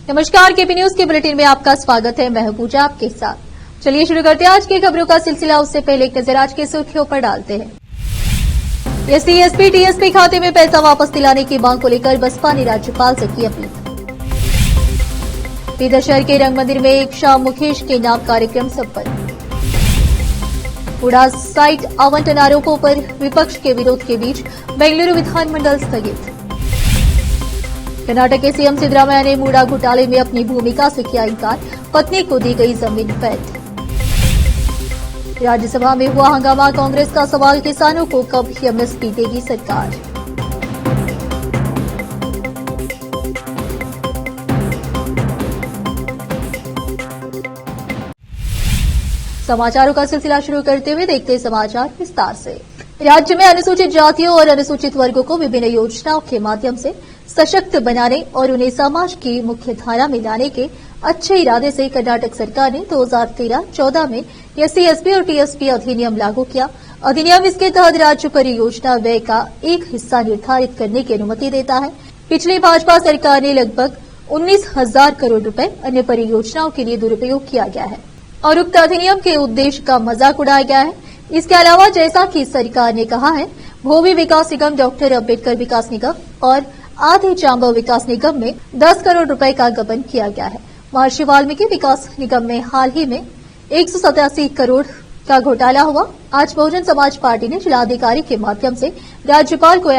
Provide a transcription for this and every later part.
नमस्कार, KP news के bulletin में आपका स्वागत है। मैं हूं पूजा आपके साथ। चलिए शुरू करते हैं आज की खबरों का सिलसिला। उससे पहले एक नजर आज की सुर्खियों पर डालते हैं। एससी, एसपी, टीएसपी खाते में पैसा वापस दिलाने की मांग को लेकर बसपा ने राज्यपाल से की अपील। बीदर शहर के रंग मंदिर में एक शाम मुकेश के नाम कार्यक्रम संपन्न। उड़ा साइट आवंटन आरोपों पर विपक्ष के विरोध के बीच बेंगलुरु विधानमंडल स्थगित। कर्नाटक के सीएम सिद्धरामैया ने मूडा घोटाले में अपनी भूमिका से किया इनकार, पत्नी को दी गई जमीन पैठ। राज्यसभा में हुआ हंगामा, कांग्रेस का सवाल, किसानों को कब एमएसपी देगी सरकार। समाचारों का सिलसिला शुरू करते हुए देखते हैं समाचार विस्तार से। राज्य में अनुसूचित जातियों और अनुसूचित वर्गों को विभिन्न योजनाओं के माध्यम से सशक्त बनाने और उन्हें समाज की मुख्य धारा में लाने के अच्छे इरादे से कर्नाटक सरकार ने 2013-14 में एससी, एसपी और टीएसपी अधिनियम लागू किया। अधिनियम इसके तहत राज्य परियोजना व्यय का एक हिस्सा निर्धारित करने की अनुमति देता है। पिछली भाजपा सरकार ने लगभग 19,000 करोड़ रुपए अन्य परियोजनाओं के लिए दुरुपयोग किया गया है और उक्त अधिनियम के उद्देश्य का मजाक उड़ाया गया है। इसके अलावा जैसा कि सरकार ने कहा है, भूमि विकास निगम, डॉक्टर अंबेडकर विकास निगम और आधे चांबा विकास निगम में 10 करोड़ रुपए का गबन किया गया है। महर्षि वाल्मीकि विकास निगम में हाल ही में 187 करोड़ का घोटाला हुआ। आज बहुजन समाज पार्टी ने जिलाधिकारी के माध्यम से राज्यपाल को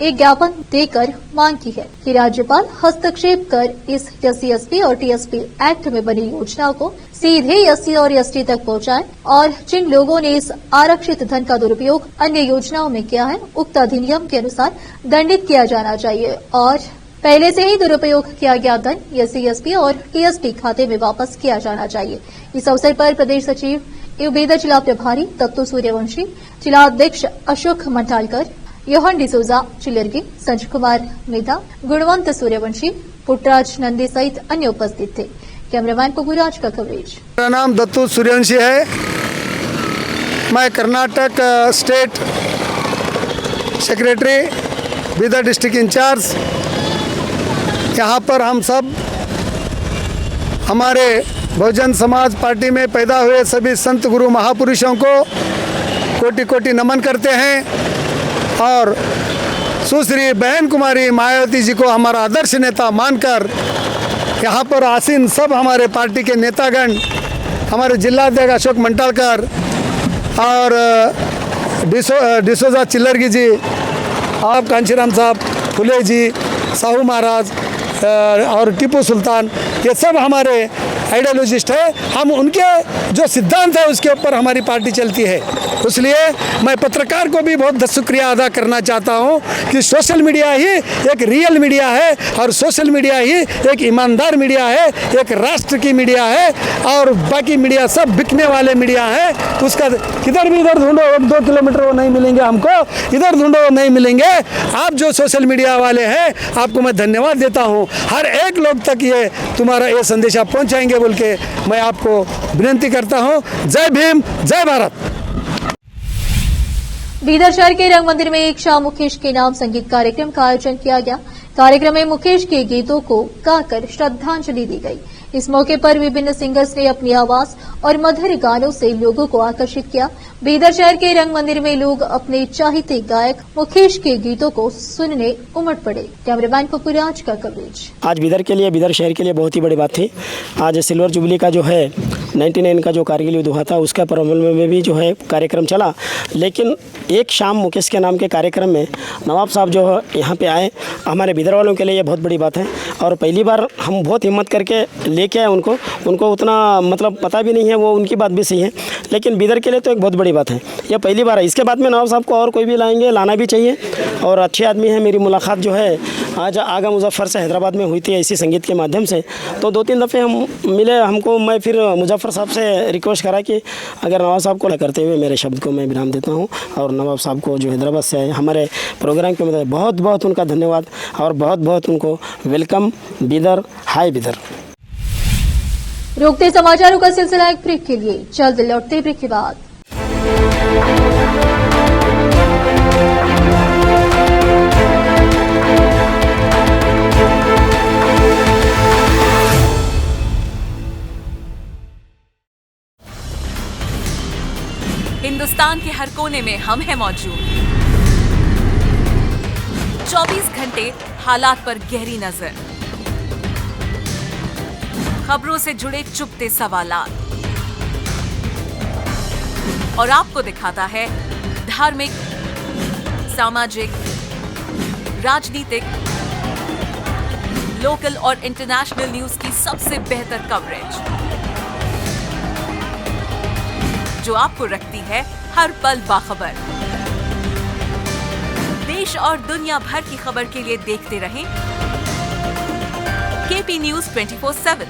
एक ज्ञापन देकर मांग की है कि राज्यपाल हस्तक्षेप कर इस एससी, एसपी और टीएसपी एक्ट में बनी योजनाओं को सीधे एससी और एसटी तक पहुंचाएं और जिन लोगों ने इस आरक्षित धन का दुरुपयोग अन्य योजनाओं में किया है, उक्त अधिनियम के अनुसार दंडित किया जाना चाहिए और पहले से ही दुरुपयोग किया गया धन एससी, एसपी और टीएसपी खाते में वापस किया जाना चाहिए। इस अवसर पर प्रदेश सचिव एवं बीदर जिला प्रभारी दत्तू सूर्यवंशी, जिला अध्यक्ष अशोक मंटालकर, योहन डिसोजा चिलरगी, संजय कुमार मेधा, गुणवंत सूर्यवंशी, पुटराज नंदी सहित अन्य उपस्थित थे। कैमरामैन पपुराज का कवरेज। मेरा नाम दत्तू सूर्यवंशी है। मैं Karnataka state secretary, Bidar district incharge. यहाँ पर हम सब हमारे बहुजन समाज पार्टी में पैदा हुए सभी संत गुरु महापुरुषों को कोटि कोटि नमन करते हैं और सुश्री बहन कुमारी मायावती जी को हमारा आदर्श नेता मानकर यहाँ पर आसीन सब हमारे पार्टी के नेतागण, हमारे जिलाध्यक्ष अशोक मंटालकर और डिसोजा चिल्लरगी जी, आप कांचीराम साहब, फुले जी, साहू महाराज और टीपू सुल्तान, ये सब हमारे आइडियोलॉजिस्ट है। हम उनके जो सिद्धांत है उसके ऊपर हमारी पार्टी चलती है। इसलिए मैं पत्रकार को भी बहुत शुक्रिया अदा करना चाहता हूं कि सोशल मीडिया ही एक रियल मीडिया है और सोशल मीडिया ही एक ईमानदार मीडिया है, एक राष्ट्र की मीडिया है और बाकी मीडिया सब बिकने वाले मीडिया है। उसका किधर भी इधर ढूंढो 1-2 किलोमीटर वो नहीं मिलेंगे हमको, इधर ढूंढो वो नहीं मिलेंगे। आप जो सोशल मीडिया वाले हैं, आपको मैं धन्यवाद देता हूँ। हर एक लोग तक ये तुम्हारा ये संदेश आप पहुँचाएंगे बोल के मैं आपको विनती करता हूँ। जय भीम, जय भारत। बीदर शहर के रंग मंदिर में एक शाम मुकेश के नाम संगीत कार्यक्रम का आयोजन किया गया। कार्यक्रम में मुकेश के गीतों को गाकर श्रद्धांजलि दी गई। इस मौके पर विभिन्न सिंगर्स ने अपनी आवाज और मधुर गानों से लोगों को आकर्षित किया। बीदर शहर के रंग मंदिर में लोग अपने चाहते गायक मुकेश के गीतों को सुनने उमड़ पड़े। कैमरामैन पपुराज का कवरेज। आज बीदर के लिए, बीदर शहर के लिए बहुत ही बड़ी बात थी। आज सिल्वर जुबली का जो है 99 का जो कारगिल युद्ध हुआ था उसका परमल में भी जो है कार्यक्रम चला, लेकिन एक शाम मुकेश के नाम के कार्यक्रम में नवाब साहब जो है यहाँ पे आए, हमारे बीदर वालों के लिए ये बहुत बड़ी बात है और पहली बार हम बहुत हिम्मत करके लेके आए उनको उतना मतलब पता भी नहीं है, वो उनकी बात भी सही है, लेकिन बीदर के लिए तो एक बहुत बड़ी बात है। यह पहली बार है। इसके बाद में नवाब साहब को और कोई भी लाएंगे, लाना भी चाहिए और अच्छे आदमी है। मेरी मुलाकात जो है आज आगा मुजफ्फर से हैदराबाद में हुई थी ऐसी संगीत के माध्यम से, तो 2-3 दफ़े हम मिले हमको। मैं फिर मुजफ्फर साहब से रिक्वेस्ट करा कि अगर नवाब साहब को करते हुए मेरे शब्द को मैं विराम देता हूँ और नवाब साहब को जो हैदराबाद से आए हमारे प्रोग्राम के मतलब बहुत बहुत उनका धन्यवाद और बहुत बहुत उनको वेलकम। बीदर, हाय बीदर। रोकते समाचारों का सिलसिला एक ब्रेक के लिए, जल्द लौटते ब्रेक के बाद। हिंदुस्तान के हर कोने में हम हैं मौजूद। 24 घंटे हालात पर गहरी नजर, खबरों से जुड़े चुपते सवालात, और आपको दिखाता है धार्मिक, सामाजिक, राजनीतिक, लोकल और इंटरनेशनल न्यूज की सबसे बेहतर कवरेज, जो आपको रखती है हर पल बाखबर। देश और दुनिया भर की खबर के लिए देखते रहें केपी न्यूज 24/7।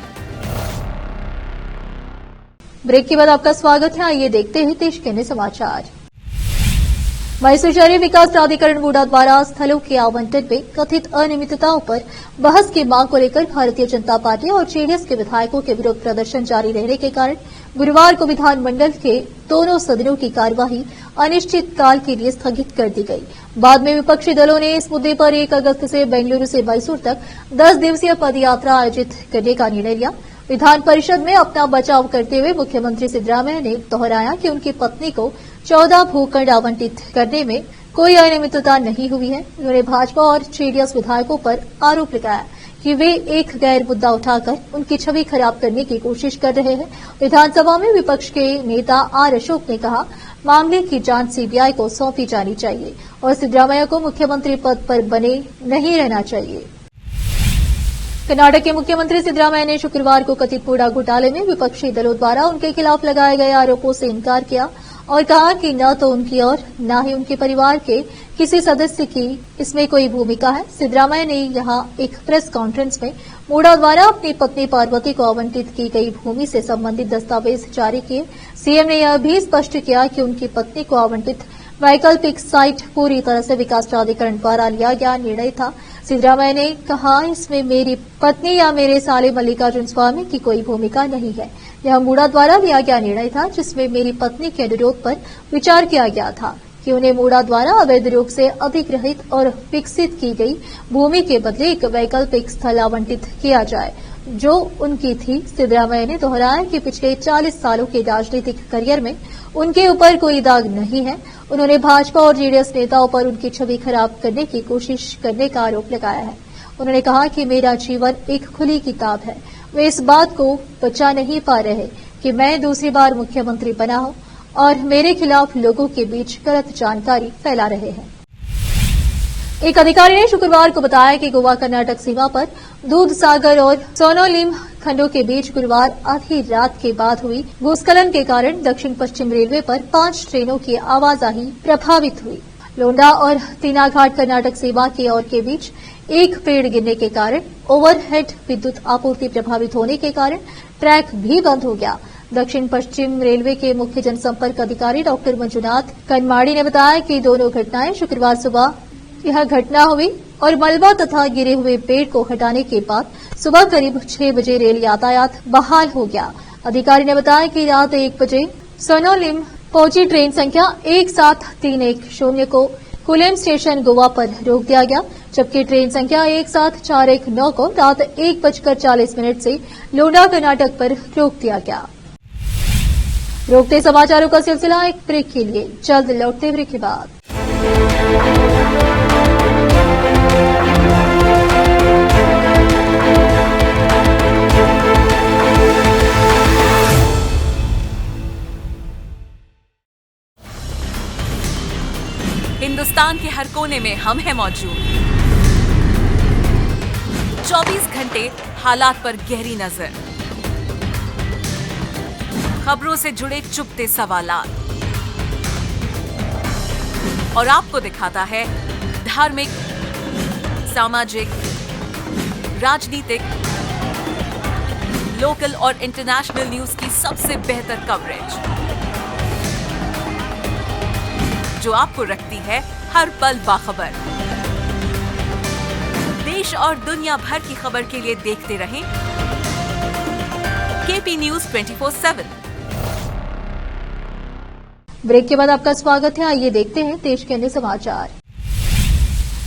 ब्रेक के बाद आपका स्वागत है। आइए देखते हैं देश के अन्य समाचार। मैसूर शहरी विकास प्राधिकरण वोडा द्वारा स्थलों के आवंटन में कथित अनियमितताओं पर बहस की मांग को लेकर भारतीय जनता पार्टी और जेडीएस के विधायकों के विरोध प्रदर्शन जारी रहने के कारण गुरुवार को विधानमंडल के दोनों सदनों की कार्यवाही अनिश्चित काल के लिए स्थगित कर दी गई। बाद में विपक्षी दलों ने इस मुद्दे पर 1 अगस्त से बेंगलुरु से मैसूर तक 10 दिवसीय पदयात्रा आयोजित करने का निर्णय लिया। विधान परिषद में अपना बचाव करते हुए मुख्यमंत्री सिद्धरामैया ने दोहराया कि उनकी पत्नी को 14 भूखंड आवंटित करने में कोई अनियमितता नहीं हुई है। उन्होंने भाजपा और जेडीएस विधायकों पर आरोप लगाया कि वे एक गैर मुद्दा उठाकर उनकी छवि खराब करने की कोशिश कर रहे हैं। विधानसभा में विपक्ष के नेता आर अशोक ने कहा, मामले की जांच सीबीआई को सौंपी जानी चाहिए और सिद्धरामैया को मुख्यमंत्री पद पर बने नहीं रहना चाहिए। कर्नाटक के मुख्यमंत्री सिद्धरामैया ने शुक्रवार को कथित कूड़ा घोटाले में विपक्षी दलों द्वारा उनके खिलाफ लगाए गए आरोपों से इनकार किया और कहा कि न तो उनकी और न ही उनके परिवार के किसी सदस्य की इसमें कोई भूमिका है। सिद्धरामैया ने यहां एक प्रेस कॉन्फ्रेंस में मूडा द्वारा अपनी पत्नी पार्वती को आवंटित की गई भूमि से संबंधित दस्तावेज जारी किए। सीएम ने यह भी स्पष्ट किया कि उनकी पत्नी को आवंटित वैकल्पिक साइट पूरी तरह से विकास प्राधिकरण द्वारा लिया गया निर्णय था। सिद्धरामैया ने कहा, इसमें मेरी पत्नी या मेरे साले मल्लिकार्जुन स्वामी की कोई भूमिका नहीं है। यह मूडा द्वारा लिया गया निर्णय था जिसमें मेरी पत्नी के अनुरोध पर विचार किया गया था कि उन्हें मूडा द्वारा अवैध रूप से अधिग्रहित और विकसित की गई भूमि के बदले एक वैकल्पिक स्थल आवंटित किया जाए जो उनकी थी। सिद्धरामैया ने दोहराया कि पिछले 40 सालों के राजनीतिक करियर में उनके ऊपर कोई दाग नहीं है। उन्होंने भाजपा और जेडीएस नेताओं पर उनकी छवि खराब करने की कोशिश करने का आरोप लगाया है। उन्होंने कहा कि मेरा जीवन एक खुली किताब है। वे इस बात को बचा नहीं पा रहे कि मैं दूसरी बार मुख्यमंत्री बना हूं और मेरे खिलाफ लोगों के बीच गलत जानकारी फैला रहे हैं। एक अधिकारी ने शुक्रवार को बताया कि गोवा कर्नाटक सीमा पर दूध सागर और सोनोलिम खंडों के बीच गुरुवार आधी रात के बाद हुई भूस्खलन के कारण दक्षिण पश्चिम रेलवे पर 5 ट्रेनों की आवाजाही प्रभावित हुई। लोंडा और तीनाघाट कर्नाटक सीमा की ओर के बीच एक पेड़ गिरने के कारण ओवरहेड विद्युत आपूर्ति प्रभावित होने के कारण ट्रैक भी बंद हो गया। दक्षिण पश्चिम रेलवे के मुख्य जनसंपर्क अधिकारी डॉक्टर मंजुनाथ कनमाड़ी ने बताया कि दोनों घटनाएं शुक्रवार सुबह यह घटना हुई और मलबा तथा गिरे हुए पेड़ को हटाने के बाद सुबह करीब 6 बजे रेल यातायात बहाल हो गया। अधिकारी ने बताया कि रात 1 बजे सोनोलिम पहुंची ट्रेन संख्या 17310 को कुलेम स्टेशन गोवा पर रोक दिया गया, जबकि ट्रेन संख्या 17419 को रात 1:40 से लोंडा कर्नाटक पर रोक दिया गया। रोकते समाचारों का सिलसिला एक ब्रेक के लिए, जल्द लौटते ब्रेक के बाद। हिंदुस्तान के हर कोने में हम हैं मौजूद। 24 घंटे हालात पर गहरी नजर, खबरों से जुड़े चुपते सवालात, और आपको दिखाता है धार्मिक, सामाजिक, राजनीतिक, लोकल और इंटरनेशनल न्यूज की सबसे बेहतर कवरेज, जो आपको रखती है हर पल बाखबर। देश और दुनिया भर की खबर के लिए देखते रहें केपी न्यूज 24/7। ब्रेक के बाद आपका स्वागत है। आइए देखते हैं देश के अन्य समाचार।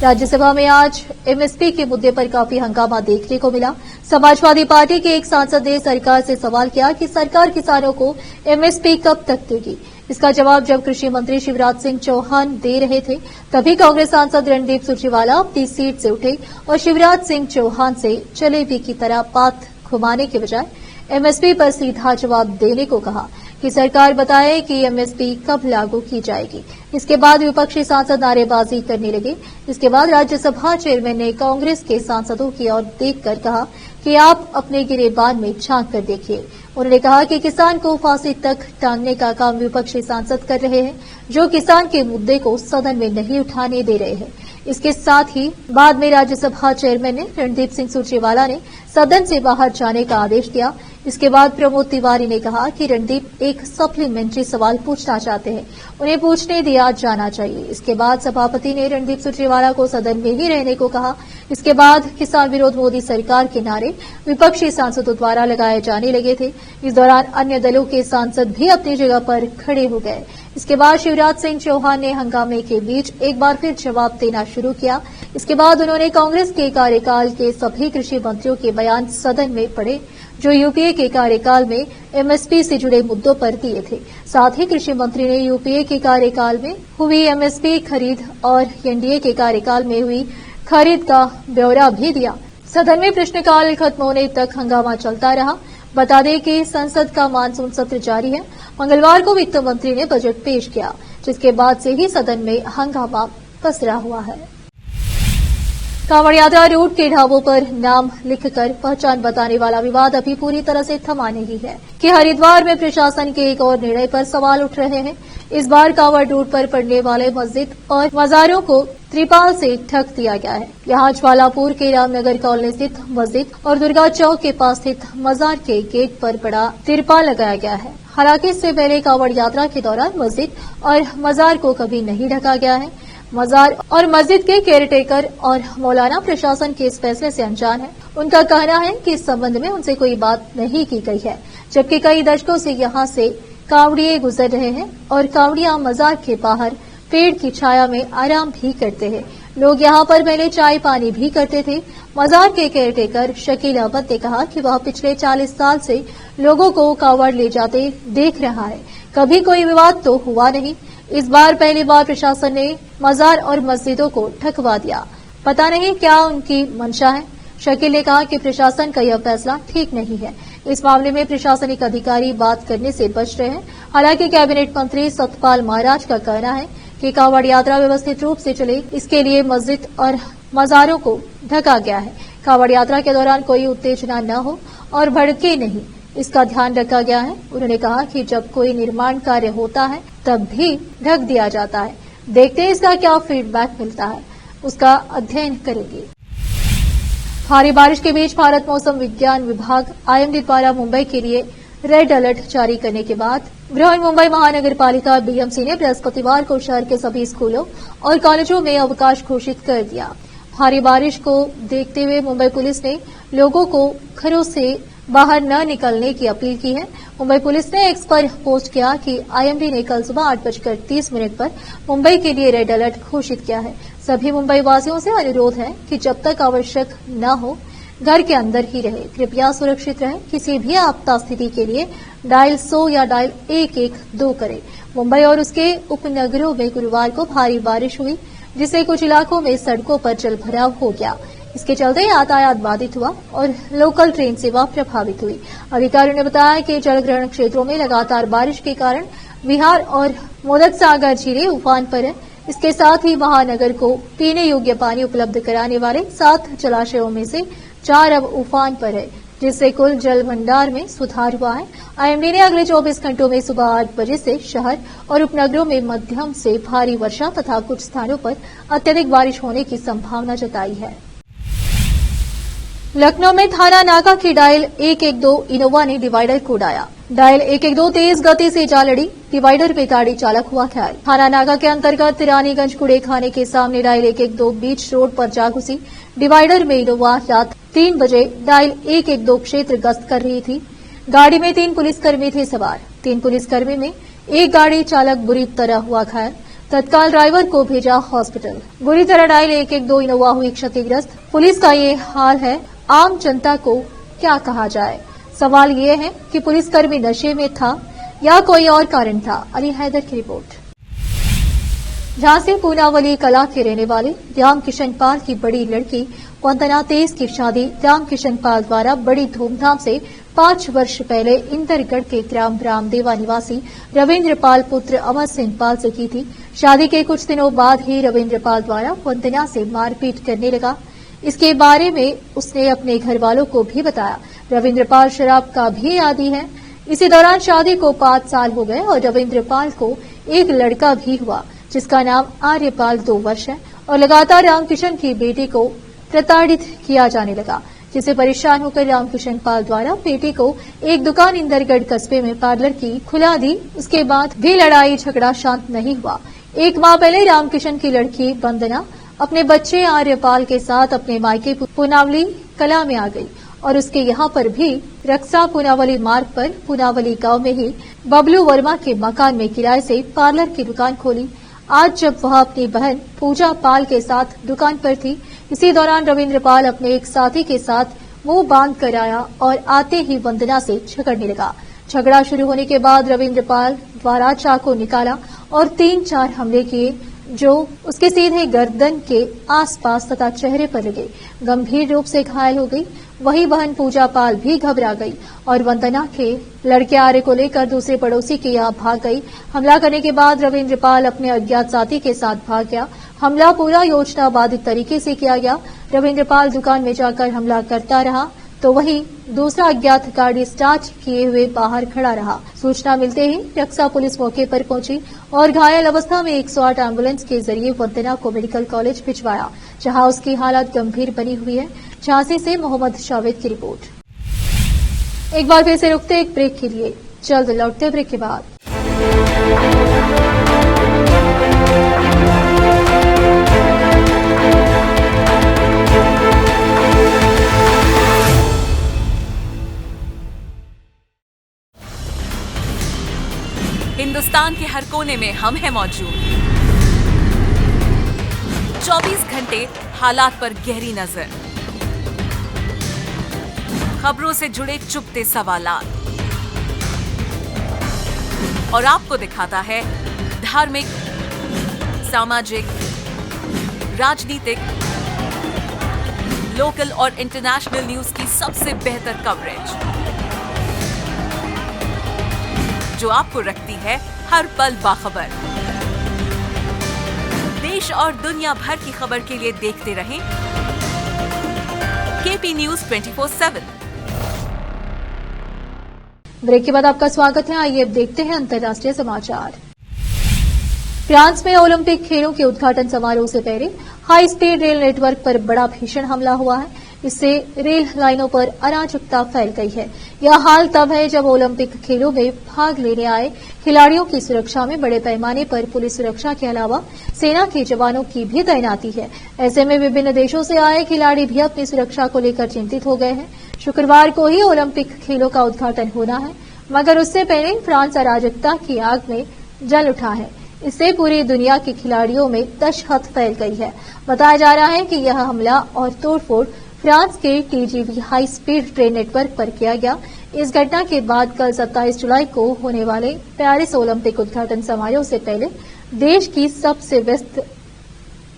राज्यसभा में आज एमएसपी के मुद्दे पर काफी हंगामा देखने को मिला। समाजवादी पार्टी के एक सांसद ने सरकार से सवाल किया कि सरकार किसानों को एमएसपी कब तक देगी। इसका जवाब जब कृषि मंत्री शिवराज सिंह चौहान दे रहे थे, तभी कांग्रेस सांसद रणदीप सुरजेवाला अपनी सीट से उठे और शिवराज सिंह चौहान से जलेबी की तरह बात घुमाने के बजाय एमएसपी पर सीधा जवाब देने को कहा कि सरकार बताए कि एमएसपी कब लागू की जाएगी। इसके बाद विपक्षी सांसद नारेबाजी करने लगे। इसके बाद राज्यसभा चेयरमैन ने कांग्रेस के सांसदों की ओर देखकर कहा कि आप अपने गिरेबान में झांक कर देखिए। उन्होंने कहा कि किसान को फांसी तक टांगने का काम विपक्षी सांसद कर रहे हैं, जो किसान के मुद्दे को सदन में नहीं उठाने दे रहे हैं। इसके साथ ही बाद में राज्यसभा चेयरमैन ने रणदीप सिंह सुरजेवाला ने सदन से बाहर जाने का आदेश दिया। इसके बाद प्रमोद तिवारी ने कहा कि रणदीप एक सप्लीमेंट्री सवाल पूछना चाहते हैं, उन्हें पूछने दिया जाना चाहिए। इसके बाद सभापति ने रणदीप सुरजेवाला को सदन में ही रहने को कहा। इसके बाद किसान विरोध मोदी सरकार के नारे विपक्षी सांसदों द्वारा लगाए जाने लगे थे। इस दौरान अन्य दलों के सांसद भी अपनी जगह पर खड़े हो गए। इसके बाद शिवराज सिंह चौहान ने हंगामे के बीच एक बार फिर जवाब देना शुरू किया। इसके बाद उन्होंने कांग्रेस के कार्यकाल के सभी कृषि मंत्रियों के बयान सदन में पढ़े, जो यूपीए के कार्यकाल में एमएसपी से जुड़े मुद्दों पर दिए थे। साथ ही कृषि मंत्री ने यूपीए के कार्यकाल में हुई एमएसपी खरीद और एनडीए के कार्यकाल में हुई खरीद का ब्यौरा भी दिया। सदन में प्रश्नकाल खत्म होने तक हंगामा चलता रहा। बता दें कि संसद का मानसून सत्र जारी है। मंगलवार को वित्त मंत्री ने बजट पेश किया, जिसके बाद से ही सदन में हंगामा पसरा हुआ है। कांवड़ यात्रा रूट के ढाबों पर नाम लिखकर पहचान बताने वाला विवाद अभी पूरी तरह से थमा नहीं है कि हरिद्वार में प्रशासन के एक और निर्णय पर सवाल उठ रहे हैं। इस बार कांवड़ रूट पर पड़ने वाले मस्जिद और मजारों को त्रिपाल से ढक दिया गया है। यहाँ ज्वालापुर के रामनगर कॉलोनी स्थित मस्जिद और दुर्गा चौक के पास स्थित मजार के गेट पर बड़ा त्रिपाल लगाया गया है। हालांकि इससे पहले कांवड़ यात्रा के दौरान मस्जिद और मजार को कभी नहीं ढका गया है। मजार और मस्जिद के केयरटेकर और मौलाना प्रशासन के इस फैसले से अनजान है। उनका कहना है कि इस संबंध में उनसे कोई बात नहीं की गई है, जबकि कई दशकों से यहाँ से कांवड़िए गुजर रहे हैं और कांवड़ियां मजार के बाहर पेड़ की छाया में आराम भी करते हैं। लोग यहाँ पर पहले चाय पानी भी करते थे। मजार के केयरटेकर शकील अहमद ने कहा कि वह पिछले 40 साल से लोगों को कांवड़ ले जाते देख रहा है, कभी कोई विवाद तो हुआ नहीं। इस बार पहली बार प्रशासन ने मजार और मस्जिदों को ढकवा दिया। पता नहीं क्या उनकी मंशा है। शकील ने कहा कि प्रशासन का यह फैसला ठीक नहीं है। इस मामले में प्रशासनिक अधिकारी बात करने से बच रहे हैं। हालांकि कैबिनेट मंत्री सतपाल महाराज का कहना है कि कांवड़ यात्रा व्यवस्थित रूप से चले, इसके लिए मस्जिद और मजारों को ढका गया है। कांवड़ यात्रा के दौरान कोई उत्तेजना न हो और भड़के नहीं, इसका ध्यान रखा गया है। उन्होंने कहा कि जब कोई निर्माण कार्य होता है तब भी ढक दिया जाता है। देखते हैं इसका क्या फीडबैक मिलता है, उसका अध्ययन करेंगे। भारी बारिश के बीच भारत मौसम विज्ञान विभाग आईएमडी द्वारा मुंबई के लिए रेड अलर्ट जारी करने के बाद बृहन मुंबई महानगर पालिका बीएमसी ने बृहस्पतिवार को शहर के सभी स्कूलों और कॉलेजों में अवकाश घोषित कर दिया। भारी बारिश को देखते हुए मुंबई पुलिस ने लोगों को घरों से बाहर न निकलने की अपील की है। मुंबई पुलिस ने एक्स पर पोस्ट किया कि आईएमडी ने कल सुबह 8:30 पर मुंबई के लिए रेड अलर्ट घोषित किया है। सभी मुंबई वासियों से अनुरोध है कि जब तक आवश्यक न हो घर के अंदर ही रहे, कृपया सुरक्षित रहें। किसी भी आपदा स्थिति के लिए डायल 100 या डायल 112 करें। मुंबई और उसके उपनगरों में गुरुवार को भारी बारिश हुई, जिससे कुछ इलाकों में सड़कों पर जलभराव हो गया। इसके चलते यातायात बाधित हुआ और लोकल ट्रेन सेवा प्रभावित हुई। अधिकारियों ने बताया कि जलग्रहण क्षेत्रों में लगातार बारिश के कारण विहार और मोदक सागर झीलें उफान पर है। इसके साथ ही महानगर को पीने योग्य पानी उपलब्ध कराने वाले 7 जलाशयों में से 4 अब उफान पर है, जिससे कुल जल भंडार में सुधार हुआ है। आईएमडी ने अगले 24 घंटों में सुबह 8 बजे से शहर और उपनगरों में मध्यम से भारी वर्षा तथा कुछ स्थानों पर अत्यधिक बारिश होने की संभावना जताई है। लखनऊ में थाना नाका की डायल 112 इनोवा ने डिवाइडर को उड़ाया। डायल 112 तेज गति से जा लड़ी, डिवाइडर पे गाड़ी चालक हुआ घायल। थाना नाका के अंतर्गत रानीगंज कूड़े खाने के सामने डायल 112 बीच रोड पर जा घुसी। डिवाइडर में इनोवा रात 3 बजे डायल 112 क्षेत्र गश्त कर रही थी। गाड़ी में 3 पुलिसकर्मी थे सवार। 3 पुलिसकर्मी में एक गाड़ी चालक बुरी तरह हुआ घायल। तत्काल ड्राइवर को भेजा हॉस्पिटल। बुरी तरह डायल 112 इनोवा हुई क्षतिग्रस्त। पुलिस का ये हाल है, आम जनता को क्या कहा जाए। सवाल ये है कि पुलिसकर्मी नशे में था या कोई और कारण था? अली हैदर की रिपोर्ट। झांसी पूनावली कला के रहने वाले रामकिशन पाल की बड़ी लड़की वंदना तेज की शादी रामकिशन पाल द्वारा बड़ी धूमधाम से 5 वर्ष पहले इंदरगढ़ के ग्राम रामदेवा निवासी रविंद्र पाल पुत्र अमर सिंह पाल से की थी। शादी के कुछ दिनों बाद ही रविंद्र पाल द्वारा वंदना से मारपीट करने लगा। इसके बारे में उसने अपने घर वालों को भी बताया। रविंद्र पाल शराब का भी आदी है। इसी दौरान शादी को 5 साल हो गए और रविंद्र पाल को एक लड़का भी हुआ जिसका नाम आर्यपाल 2 वर्ष है और लगातार रामकिशन की बेटी को प्रताड़ित किया जाने लगा, जिसे परेशान होकर रामकिशन पाल द्वारा बेटी को एक दुकान इंदरगढ़ कस्बे में पार्लर की खुला दी। उसके बाद भी लड़ाई झगड़ा शांत नहीं हुआ। 1 माह पहले रामकिशन की लड़की वंदना अपने बच्चे आर्यपाल के साथ अपने मायके पूनावली कला में आ गई और उसके यहाँ पर भी रक्षा पूनावली मार्ग पर पूनावली गांव में ही बबलू वर्मा के मकान में किराए से पार्लर की दुकान खोली। आज जब वह अपनी बहन पूजा पाल के साथ दुकान पर थी, इसी दौरान रविंद्र पाल अपने एक साथी के साथ मुंह बांध कर आया और आते ही वंदना से झगड़ने लगा। झगड़ा शुरू होने के बाद रविंद्र पाल द्वारा चाकू निकाला और 3-4 हमले किए जो उसके सीधे गर्दन के आसपास तथा चेहरे पर लगे। गंभीर रूप से घायल हो गई। वही बहन पूजा पाल भी घबरा गई और वंदना के लड़के आर्य को लेकर दूसरे पड़ोसी के यहाँ भाग गई। हमला करने के बाद रविंद्र पाल अपने अज्ञात साथी के साथ भाग गया। हमला पूरा योजनाबद्ध तरीके से किया गया। रविंद्र पाल दुकान में जाकर हमला करता रहा तो वही दूसरा अज्ञात गाड़ी स्टार्ट किए हुए बाहर खड़ा रहा। सूचना मिलते ही रक्षा पुलिस मौके पर पहुंची और घायल अवस्था में 108 एम्बुलेंस के जरिए वंदना को मेडिकल कॉलेज भिजवाया, जहां उसकी हालत गंभीर बनी हुई है। झांसी से मोहम्मद जावेद की रिपोर्ट। एक बार फिर से रुकते एक ब्रेक के लिए, जल्द लौटते ब्रेक के बाद। हिंदुस्तान के हर कोने में हम हैं मौजूद। 24 घंटे हालात पर गहरी नजर, खबरों से जुड़े चुपते सवालात और आपको दिखाता है धार्मिक, सामाजिक, राजनीतिक, लोकल और इंटरनेशनल न्यूज की सबसे बेहतर कवरेज जो आपको रखती है हर पल बाखबर। देश और दुनिया भर की खबर के लिए देखते रहें केपी न्यूज 24/7। ब्रेक के बाद आपका स्वागत है। आइए अब देखते हैं अंतर्राष्ट्रीय समाचार। फ्रांस में ओलंपिक खेलों के उद्घाटन समारोह से पहले हाई स्पीड रेल नेटवर्क पर बड़ा भीषण हमला हुआ है। इससे रेल लाइनों पर अराजकता फैल गई है। यह हाल तब है जब ओलंपिक खेलों में भाग लेने आए खिलाड़ियों की सुरक्षा में बड़े पैमाने पर पुलिस सुरक्षा के अलावा सेना के जवानों की भी तैनाती है। ऐसे में विभिन्न देशों से आए खिलाड़ी भी अपनी सुरक्षा को लेकर चिंतित हो गए हैं। शुक्रवार को ही ओलंपिक खेलों का उद्घाटन होना है, मगर उससे पहले फ्रांस अराजकता की आग में जल उठा है। इससे पूरी दुनिया के खिलाड़ियों में दहशत फैल गई है। बताया जा रहा है कि यह हमला और तोड़फोड़ फ्रांस के TGV high speed train network पर किया गया। इस घटना के बाद कल 27 जुलाई को होने वाले पेरिस ओलंपिक उद्घाटन समारोह से पहले देश की सबसे व्यस्त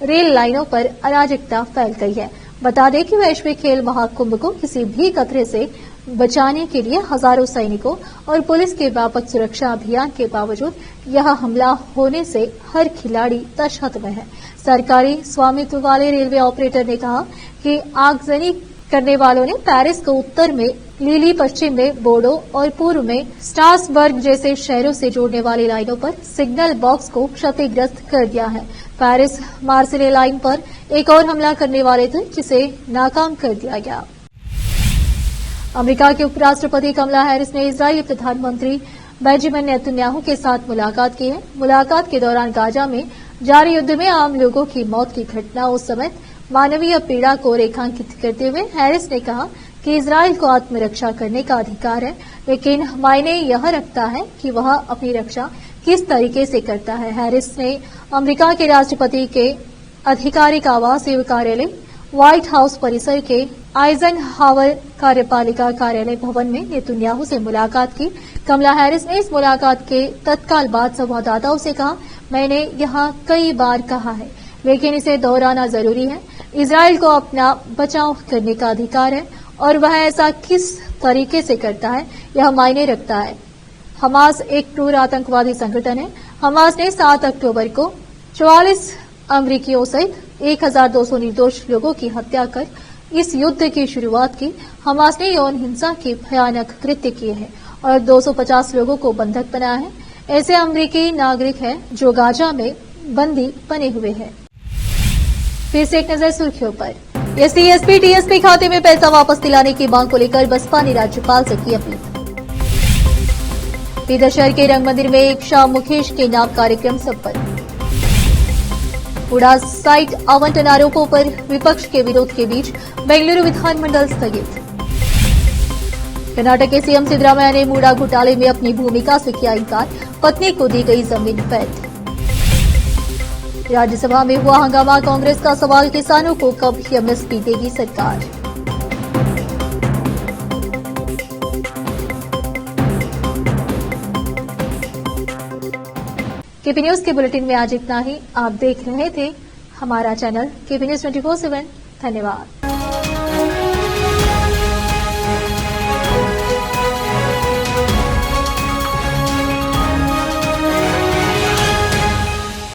रेल लाइनों पर अराजकता फैल गई है। बता दें कि वैश्विक खेल महाकुंभ को किसी भी खतरे से बचाने के लिए हजारों सैनिकों और पुलिस के व्यापक सुरक्षा अभियान के बावजूद यह हमला होने से हर खिलाड़ी दहशत में है। सरकारी स्वामित्व वाले रेलवे ऑपरेटर ने कहा कि आगजनी करने वालों ने पेरिस को उत्तर में लीली, पश्चिम में बोर्डो और पूर्व में स्ट्रासबर्ग जैसे शहरों से जोड़ने वाली लाइनों पर सिग्नल बॉक्स को क्षतिग्रस्त कर दिया है। पेरिस मार्सेले लाइन पर एक और हमला करने वाले थे, जिसे नाकाम कर दिया गया। अमेरिका के उपराष्ट्रपति कमला हैरिस ने इजरायली प्रधानमंत्री बेंजामिन नेतन्याहू के साथ मुलाकात की है। मुलाकात के दौरान गाजा में जारी युद्ध में आम लोगों की मौत की घटनाओं समेत मानवीय पीड़ा को रेखांकित करते हुए हैरिस ने कहा कि इजरायल को आत्मरक्षा करने का अधिकार है, लेकिन मायने यह रखता है कि वह अपनी रक्षा किस तरीके से करता है। हैरिस ने अमेरिका के राष्ट्रपति के आधिकारिक आवास एवं कार्यालय व्हाइट हाउस परिसर के आइजनहावर कार्यपालिका कार्यालय भवन में नेतन्याहू से मुलाकात की। कमला हैरिस ने इस मुलाकात के तत्काल बाद संवाददाताओं से कहा, मैंने यहां कई बार कहा है, लेकिन इसे दोहराना जरूरी है। इजराइल को अपना बचाव करने का अधिकार है और वह ऐसा किस तरीके से करता है यह मायने रखता है। हमास एक क्रूर आतंकवादी संगठन है। हमास ने 7 अक्टूबर को 44 अमरीकियों सहित 1200 निर्दोष लोगों की हत्या कर इस युद्ध की शुरुआत की। हमास ने यौन हिंसा के भयानक कृत्य किए हैं और 250 लोगों को बंधक बनाया है। ऐसे अमरीकी नागरिक हैं जो गाजा में बंदी बने हुए हैं। फिर से एक नजर सुर्खियों पर। एससी, एसपी, टीएसपी खाते में पैसा वापस दिलाने की मांग को लेकर बसपा ने राज्यपाल से की अपील। बीदर शहर के रंग मंदिर में एक शाह मुकेश के नाम कार्यक्रम संपन्न। उड़ा साइट आवंटन आरोपों पर विपक्ष के विरोध के बीच बेंगलुरु विधानमंडल स्थगित। कर्नाटक के सीएम सिद्धरामैया ने मूडा घोटाले में अपनी भूमिका से किया इनकार, पत्नी को दी गई जमीन वैध। राज्यसभा में हुआ हंगामा, कांग्रेस का सवाल, किसानों को कब एमएसपी देगी सरकार। केपी न्यूज के बुलेटिन में आज इतना ही। आप देख रहे थे हमारा चैनल केपी न्यूज 24/7। धन्यवाद।